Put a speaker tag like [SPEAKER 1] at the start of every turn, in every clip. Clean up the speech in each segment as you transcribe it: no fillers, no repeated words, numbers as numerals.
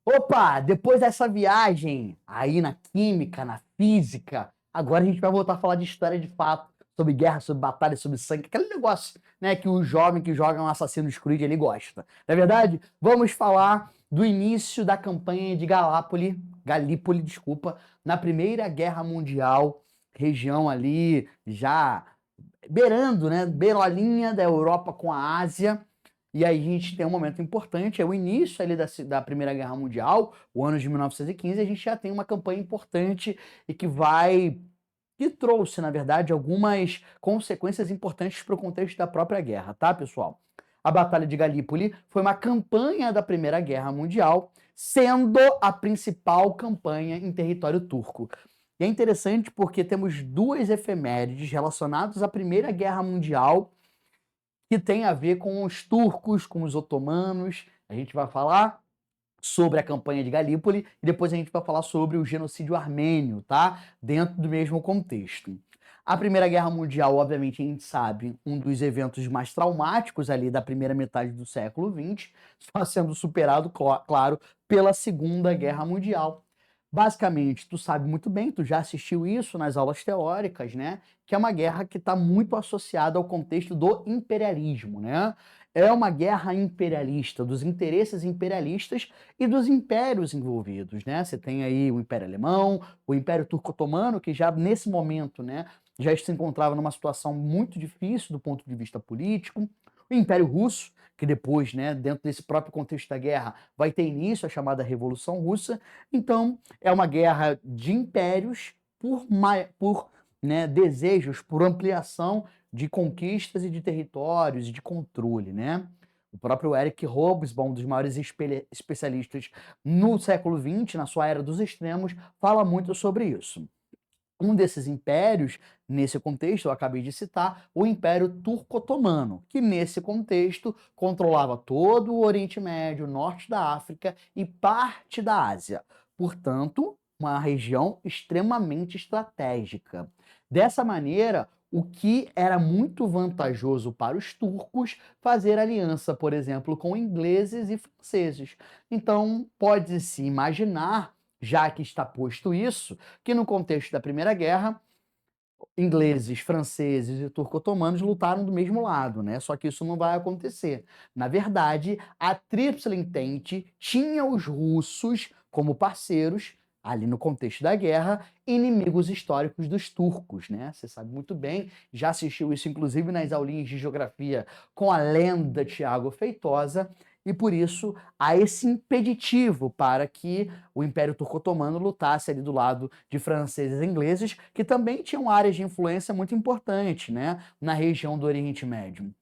[SPEAKER 1] Opa, depois dessa viagem aí na química, na física, agora a gente vai voltar a falar de história de fato, sobre guerra, sobre batalha, sobre sangue, aquele negócio, né, que o jovem que joga um Assassin's Creed ele gosta. Na verdade, vamos falar do início da campanha de Galípoli, desculpa, na Primeira Guerra Mundial, região ali já beirando, né, beirando a linha da Europa com a Ásia. E aí a gente tem um momento importante, é o início ali da Primeira Guerra Mundial, o ano de 1915, a gente já tem uma campanha importante e que trouxe, na verdade, algumas consequências importantes para o contexto da própria guerra, tá, pessoal? A Batalha de Galípoli foi uma campanha da Primeira Guerra Mundial, sendo a principal campanha em território turco. E é interessante porque temos duas efemérides relacionadas à Primeira Guerra Mundial que tem a ver com os turcos, com os otomanos. A gente vai falar sobre a campanha de Galípoli e depois a gente vai falar sobre o genocídio armênio, tá? Dentro do mesmo contexto. A Primeira Guerra Mundial, obviamente, a gente sabe, um dos eventos mais traumáticos ali da primeira metade do século XX, só sendo superado, claro, pela Segunda Guerra Mundial. Basicamente, tu sabe muito bem, tu já assistiu isso nas aulas teóricas, né? Que é uma guerra que está muito associada ao contexto do imperialismo, né? É uma guerra imperialista, dos interesses imperialistas e dos impérios envolvidos, né? Você tem aí o Império Alemão, o Império Turco-Otomano, que já nesse momento, né, já se encontrava numa situação muito difícil do ponto de vista político, o Império Russo, que depois, né, dentro desse próprio contexto da guerra, vai ter início a chamada Revolução Russa. Então, é uma guerra de impérios por né, desejos, por ampliação de conquistas e de territórios e de controle, né? O próprio Eric Hobsbawm, um dos maiores especialistas no século XX, na sua era dos extremos, fala muito sobre isso. Um desses impérios, nesse contexto, eu acabei de citar, o Império Turco-Otomano, que nesse contexto controlava todo o Oriente Médio, o norte da África e parte da Ásia. Portanto, uma região extremamente estratégica. Dessa maneira, o que era muito vantajoso para os turcos fazer aliança, por exemplo, com ingleses e franceses. Então, pode-se imaginar, já que está posto isso, que no contexto da Primeira Guerra, ingleses, franceses e turco-otomanos lutaram do mesmo lado, né? Só que isso não vai acontecer. Na verdade, a Tríplice Entente tinha os russos como parceiros, ali no contexto da guerra, inimigos históricos dos turcos, né? Você sabe muito bem, já assistiu isso inclusive nas aulinhas de geografia com a lenda Tiago Feitosa, e por isso há esse impeditivo para que o Império Turco-Otomano lutasse ali do lado de franceses e ingleses, que também tinham áreas de influência muito importantes, né, na região do Oriente Médio.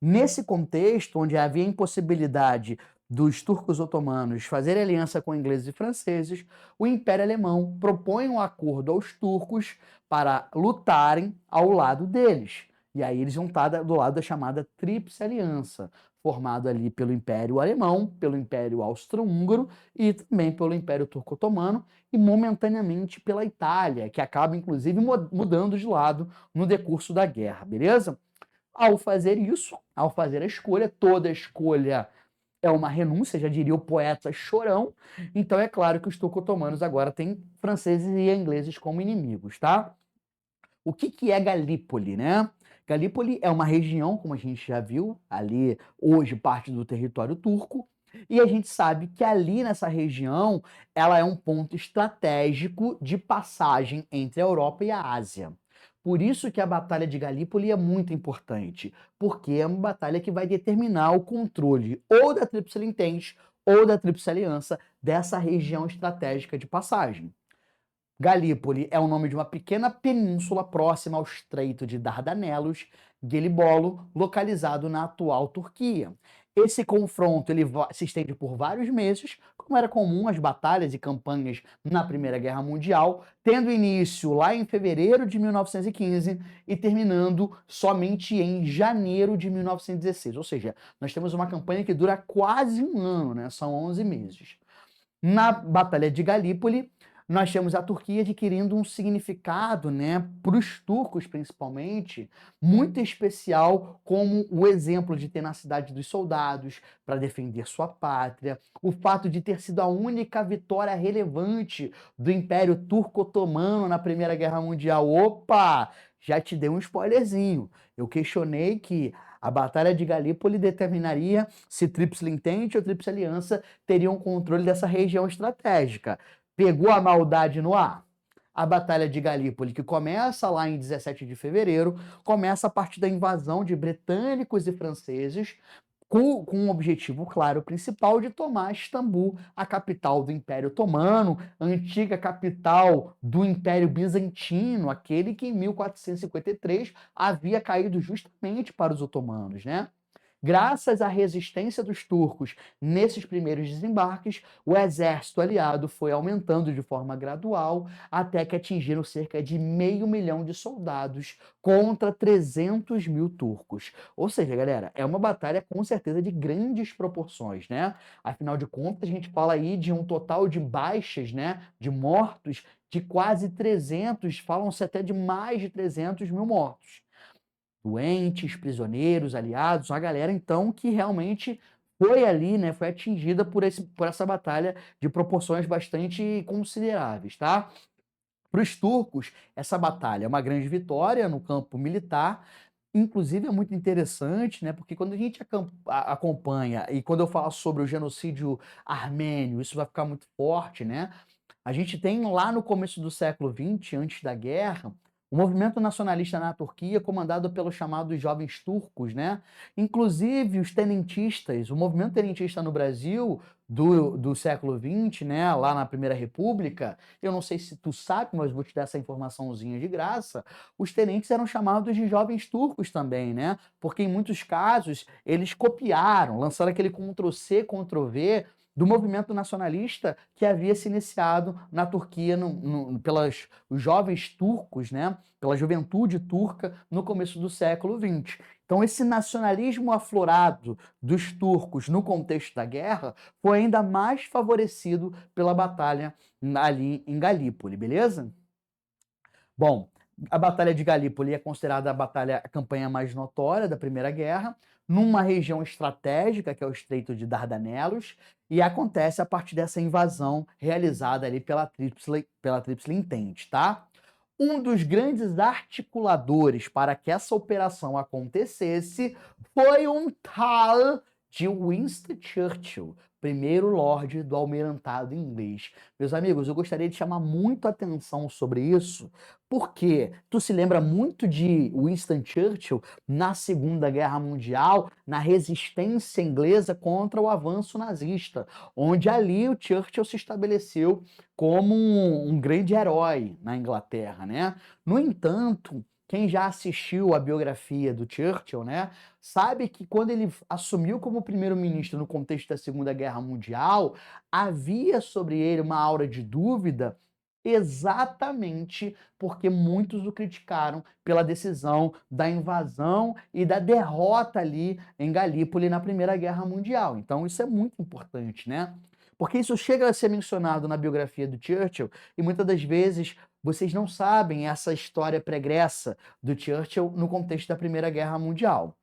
[SPEAKER 1] Nesse contexto, onde havia impossibilidade dos turcos otomanos fazerem aliança com ingleses e franceses, o Império Alemão propõe um acordo aos turcos para lutarem ao lado deles. E aí eles vão estar do lado da chamada Tríplice Aliança, formado ali pelo Império Alemão, pelo Império Austro-Húngaro e também pelo Império Turco-Otomano e momentaneamente pela Itália, que acaba inclusive mudando de lado no decurso da guerra, beleza? Ao fazer isso, ao fazer a escolha, toda escolha é uma renúncia, já diria o poeta Chorão. Então é claro que os turco-otomanos agora têm franceses e ingleses como inimigos, tá? O que é Galípoli, né? Galípoli é uma região, como a gente já viu, ali hoje parte do território turco, e a gente sabe que ali nessa região ela é um ponto estratégico de passagem entre a Europa e a Ásia. Por isso que a Batalha de Galípoli é muito importante, porque é uma batalha que vai determinar o controle ou da Tríplice Entente ou da Tríplice Aliança dessa região estratégica de passagem. Galípoli é o nome de uma pequena península próxima ao Estreito de Dardanelos, Gelibolu, localizado na atual Turquia. Esse confronto ele se estende por vários meses, como era comum as batalhas e campanhas na Primeira Guerra Mundial, tendo início lá em fevereiro de 1915 e terminando somente em janeiro de 1916. Ou seja, nós temos uma campanha que dura quase um ano, né? São 11 meses. Na Batalha de Galípoli, nós temos a Turquia adquirindo um significado, né, para os turcos principalmente, muito especial, como o exemplo de tenacidade dos soldados para defender sua pátria, o fato de ter sido a única vitória relevante do Império Turco-Otomano na Primeira Guerra Mundial. Opa! Já te dei um spoilerzinho. Eu questionei que a Batalha de Galípoli determinaria se Tríplice Entente ou Tríplice Aliança teriam controle dessa região estratégica. Pegou a maldade no ar? A Batalha de Galípoli, que começa lá em 17 de fevereiro, começa a partir da invasão de britânicos e franceses, com um objetivo claro principal de tomar Istambul, a capital do Império Otomano, antiga capital do Império Bizantino, aquele que em 1453 havia caído justamente para os otomanos, né? Graças à resistência dos turcos nesses primeiros desembarques, o exército aliado foi aumentando de forma gradual até que atingiram cerca de 500.000 de soldados contra 300 mil turcos. Ou seja, galera, é uma batalha com certeza de grandes proporções, né? Afinal de contas, a gente fala aí de um total de baixas, né? De mortos de quase 300, falam-se até de mais de 300 mil mortos. Doentes, prisioneiros, aliados, a galera então que realmente foi ali, né, foi atingida por essa batalha de proporções bastante consideráveis, tá? Para os turcos, essa batalha é uma grande vitória no campo militar. Inclusive é muito interessante, né? Porque quando a gente acompanha, e quando eu falo sobre o genocídio armênio, isso vai ficar muito forte, né? A gente tem lá no começo do século XX, antes da guerra, o movimento nacionalista na Turquia, comandado pelos chamados jovens turcos, né? Inclusive os tenentistas, o movimento tenentista no Brasil do século XX, né? Lá na Primeira República, eu não sei se tu sabe, mas vou te dar essa informaçãozinha de graça. Os tenentes eram chamados de jovens turcos também, né? Porque em muitos casos eles copiaram, lançaram aquele Ctrl+C, Ctrl+V do movimento nacionalista que havia se iniciado na Turquia pelos os jovens turcos, né, pela juventude turca no começo do século XX. Então, esse nacionalismo aflorado dos turcos no contexto da guerra foi ainda mais favorecido pela batalha ali em Galípoli, beleza? Bom, a Batalha de Galípoli é considerada a campanha mais notória da Primeira Guerra, numa região estratégica, que é o Estreito de Dardanelos, e acontece a partir dessa invasão realizada ali pela Tríplice Entente, tá? Um dos grandes articuladores para que essa operação acontecesse foi um tal de Winston Churchill, primeiro Lorde do Almirantado Inglês. Meus amigos, eu gostaria de chamar muito a atenção sobre isso, porque tu se lembra muito de Winston Churchill na Segunda Guerra Mundial, na resistência inglesa contra o avanço nazista, onde ali o Churchill se estabeleceu como um grande herói na Inglaterra, né? No entanto, quem já assistiu a biografia do Churchill, né, sabe que quando ele assumiu como primeiro-ministro no contexto da Segunda Guerra Mundial, havia sobre ele uma aura de dúvida, exatamente porque muitos o criticaram pela decisão da invasão e da derrota ali em Galípoli na Primeira Guerra Mundial. Então isso é muito importante, né? Porque isso chega a ser mencionado na biografia do Churchill e muitas das vezes vocês não sabem essa história pregressa do Churchill no contexto da Primeira Guerra Mundial.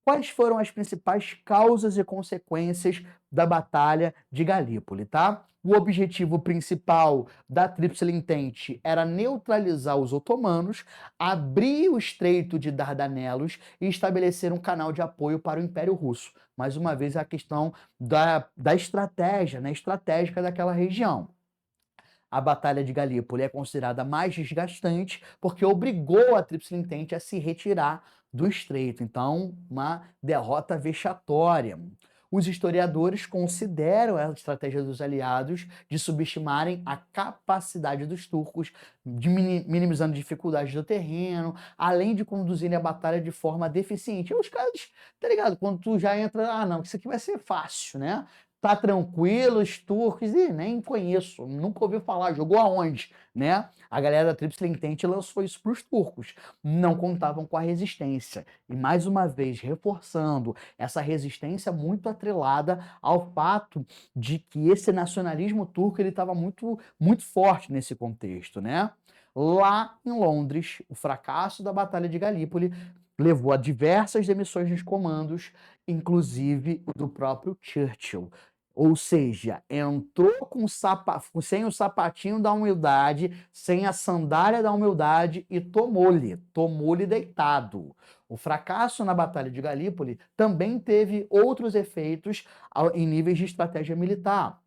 [SPEAKER 1] Quais foram as principais causas e consequências da Batalha de Galípoli, tá? O objetivo principal da Tríplice Entente era neutralizar os otomanos, abrir o Estreito de Dardanelos e estabelecer um canal de apoio para o Império Russo. Mais uma vez, a questão da estratégia, né, estratégica daquela região. A Batalha de Galípoli é considerada mais desgastante porque obrigou a Tríplice Entente a se retirar do estreito. Então, uma derrota vexatória. Os historiadores consideram a estratégia dos aliados de subestimarem a capacidade dos turcos, de minimizando dificuldades do terreno, além de conduzirem a batalha de forma deficiente. E os caras, tá ligado? Quando tu já entra, não, isso aqui vai ser fácil, né? tá tranquilo, os turcos, e nem conheço, nunca ouvi falar, jogou aonde, né? A galera da Tríplice Entente lançou isso para os turcos, não contavam com a resistência. E mais uma vez, reforçando essa resistência muito atrelada ao fato de que esse nacionalismo turco ele estava muito forte nesse contexto, né? Lá em Londres, o fracasso da Batalha de Galípoli levou a diversas demissões dos comandos, inclusive o do próprio Churchill. Ou seja, entrou sem o sapatinho da humildade, sem a sandália da humildade e tomou-lhe deitado. O fracasso na Batalha de Galípoli também teve outros efeitos em níveis de estratégia militar.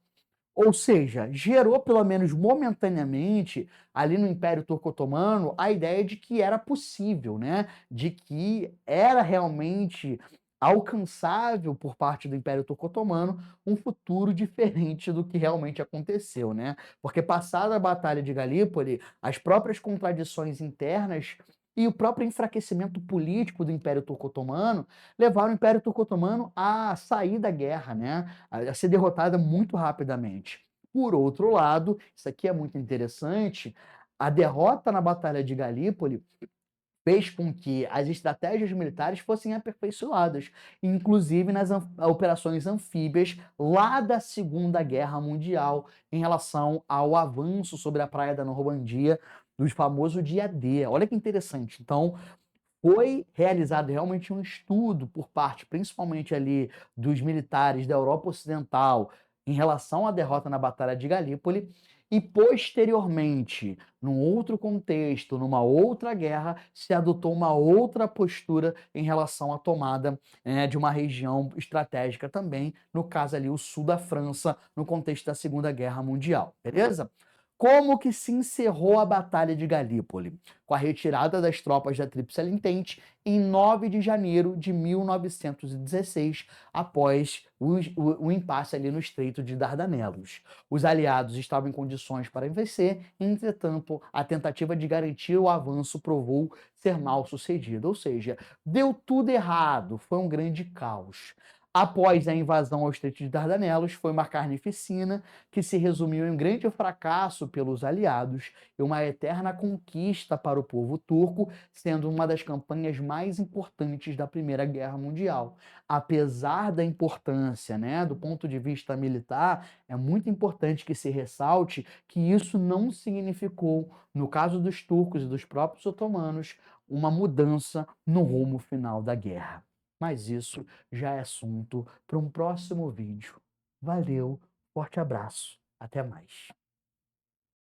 [SPEAKER 1] Ou seja, gerou, pelo menos momentaneamente, ali no Império Turco-Otomano, a ideia de que era possível, né? De que era realmente alcançável por parte do Império Turco-Otomano um futuro diferente do que realmente aconteceu, né? Porque passada a Batalha de Galípoli, as próprias contradições internas e o próprio enfraquecimento político do Império Turco-Otomano levaram o Império Turco-Otomano a sair da guerra, né? A ser derrotada muito rapidamente. Por outro lado, isso aqui é muito interessante, a derrota na Batalha de Galípoli fez com que as estratégias militares fossem aperfeiçoadas, inclusive nas operações anfíbias lá da Segunda Guerra Mundial, em relação ao avanço sobre a praia da Normandia, do famoso dia D. Olha que interessante. Então, foi realizado realmente um estudo por parte, principalmente ali, dos militares da Europa Ocidental em relação à derrota na Batalha de Galípoli, e posteriormente, num outro contexto, numa outra guerra, se adotou uma outra postura em relação à tomada de uma região estratégica também, no caso ali o sul da França, no contexto da Segunda Guerra Mundial, beleza? Como que se encerrou a Batalha de Galípoli? Com a retirada das tropas da Tríplice Entente em 9 de janeiro de 1916, após o impasse ali no Estreito de Dardanelos. Os aliados estavam em condições para vencer, entretanto, a tentativa de garantir o avanço provou ser mal sucedida, ou seja, deu tudo errado, foi um grande caos. Após a invasão ao Estreito de Dardanelos, foi uma carnificina que se resumiu em um grande fracasso pelos aliados e uma eterna conquista para o povo turco, sendo uma das campanhas mais importantes da Primeira Guerra Mundial. Apesar da importância, né, do ponto de vista militar, é muito importante que se ressalte que isso não significou, no caso dos turcos e dos próprios otomanos, uma mudança no rumo final da guerra. Mas isso já é assunto para um próximo vídeo. Valeu, forte abraço, até mais.